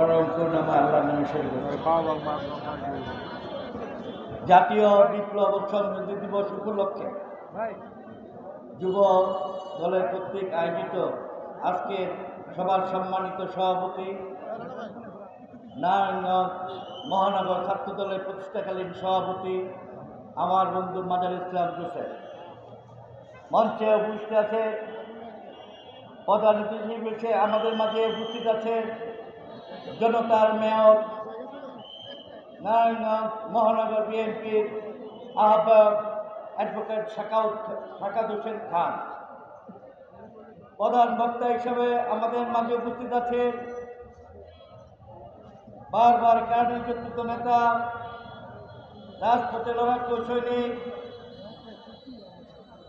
পরম করুণাময় আল্লাহ নামে শুরু করছি। জাতীয় বিপ্লব ও সংহতি দিবস উপলক্ষে যুব দলের কর্তৃক আয়োজিত আজকের সবার সম্মানিত সভাপতি নারায়ণগঞ্জ মহানগর ছাত্র দলের প্রতিষ্ঠাকালীন সভাপতি আমার বন্ধু মাজার ইসলাম জোসেফ, মঞ্চে উপস্থিত আছে প্রধান অতিথি হিসেবে আমাদের মাঝে উপস্থিত আছে জনতার মেয়র নারায়ণগঞ্জ মহানগর বিএনপির আহ্বায়ক অ্যাডভোকেট শাকাত হোসেন খান। প্রধান বক্তা হিসেবে আমাদের মাঝে উপস্থিত আছে বারবার কার্যনির্যাতিত নেতা, রাজপথে লড়াকু সৈনিক,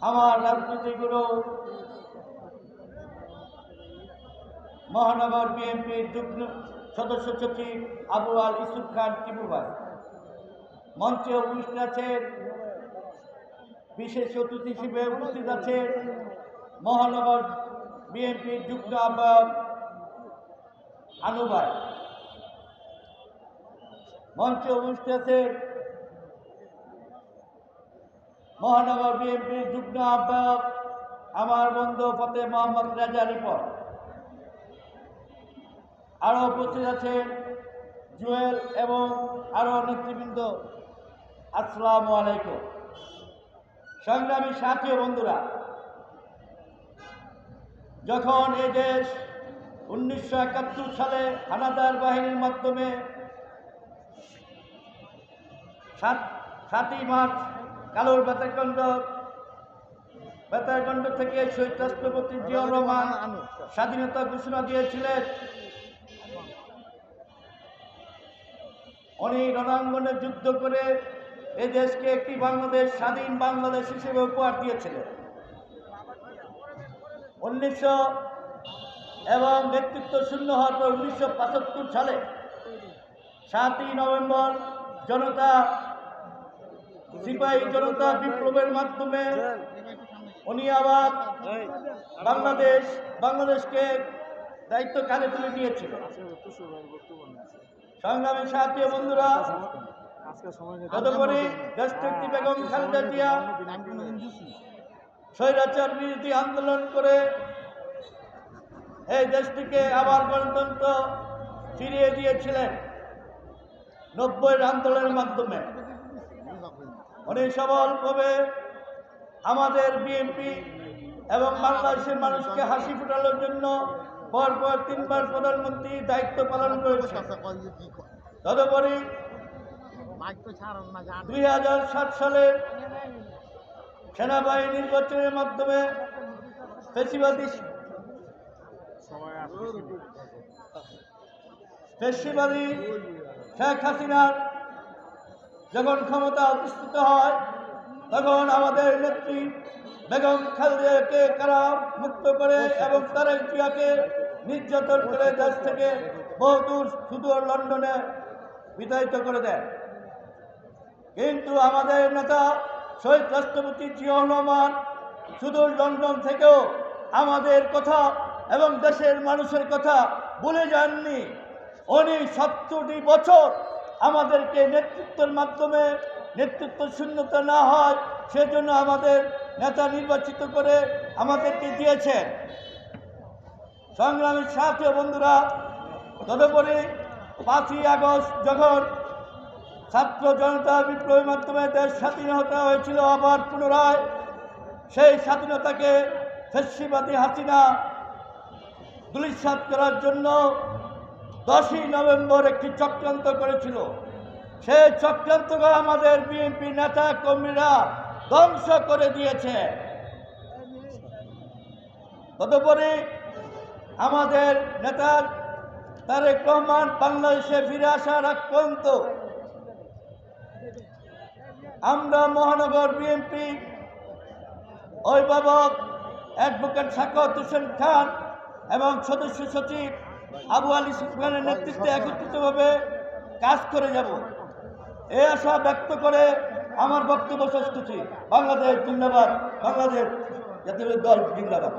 আমার রাজনৈতিক গুরু মহানগর বিএনপির যুগ্ম সদস্য সচিব আবু আল ইউসুফ খান টিপু ভাই। মঞ্চে উপস্থিত আছেন বিশেষ অতিথি হিসেবে উপস্থিত আছে মহানগর বিএনপির যুগ্ম আহ্বায়ক আনু ভাই। মঞ্চে উপস্থিত আছে মহানগর বিএনপির যুগ্ম আহ্বায়ক আমার বন্ধু ফতে মোহাম্মদ রাজা রিপন। আরও উপস্থিত আছেন জুয়েল এবং আরও নেতৃবৃন্দ। আসসালামু আলাইকুম। সংগ্রামী সাথী ও বন্ধুরা, যখন এই দেশ 1971 সালে হানাদার বাহিনীর মাধ্যমে 7ই মার্চ কালোর বেতারকাণ্ড থেকে শহীদ রাষ্ট্রপতি জিয়াউর রহমান স্বাধীনতা ঘোষণা দিয়েছিলেন, উনি রণাঙ্গনে যুদ্ধ করে এই দেশকে একটি বাংলাদেশ, স্বাধীন বাংলাদেশ হিসেবে উপহার দিয়েছিলেন। 1900 এবং নেতৃত্ব শূন্য হওয়ার পর 1975 সালে 7ই নভেম্বর সিপাহী জনতা বিপ্লবের মাধ্যমে উনি আবার বাংলাদেশকে দায়িত্ব কাঁধে তুলে নিয়েছিলেন। সংগ্রামী সাথী ও বন্ধুরা, তদুপরি দেশনেত্রী বেগম খালেদা জিয়া স্বৈরাচার বিরোধী আন্দোলন করে এই দেশটিকে আবার গণতন্ত্র ফিরিয়ে দিয়েছিলেন 90-এর আন্দোলনের মাধ্যমে। উনি সবলভাবে আমাদের বিএনপি এবং বাংলাদেশের মানুষকে হাসি ফোটানোর জন্য পরপর 3বার প্রধানমন্ত্রী দায়িত্ব পালন করেছে। তদুপরি 2007 সালে সেনাবাহিনী নির্বাচনের মাধ্যমে ফেসিবাদী শেখ হাসিনার যখন ক্ষমতা অধিষ্ঠিত হয়, তখন আমাদের নেত্রী বেগম খালেদাকে কারা মুক্ত করে এবং তারেক জিয়াকে নির্যাতন করে দেশ থেকে বহুদূর সুদূর লন্ডনে বিতাড়িত করে দেয়। কিন্তু আমাদের নেতা শহীদ রাষ্ট্রপতি জিয়াউর রহমান সুদূর লন্ডন থেকেও আমাদের কথা এবং দেশের মানুষের কথা ভুলে যাননি। উনি 70টি বছর আমাদেরকে নেতৃত্বের মাধ্যমে নেতৃত্ব শূন্যতা না হয় সেজন্য আমাদের নেতা নির্বাচিত করে আমাদেরকে দিয়েছেন। সংগ্রামী সাথী ও বন্ধুরা, তদুপরি 5ই আগস্ট যখন ছাত্র জনতা বিপ্লবের মাধ্যমে দেশ স্বাধীনতা হয়েছিল, আবার পুনরায় সেই স্বাধীনতাকে ফ্যাসিবাদী হাসিনা ধূলিসাৎ করার জন্য 10ই নভেম্বর একটি চক্রান্ত করেছিল। সেই চক্রান্তকে আমাদের বিএনপি নেতা কর্মীরা ধ্বংস করে দিয়েছে। তদুপরি আমাদের নেতা তারেক রহমান বাংলাদেশে ফিরে আসার আগ পর্যন্ত আমরা মহানগর বিএনপি অভিভাবক অ্যাডভোকেট শাকাত হোসেন খান এবং সদস্য সচিব আবু আল ইউসুফ খানের নেতৃত্বে একত্রিতভাবে কাজ করে যাব, এই আশা ব্যক্ত করে আমার বক্তব্য শেষ করছি। বাংলাদেশ জিন্দাবাদ, বাংলাদেশ জাতীয় দল জিন্দাবাদ।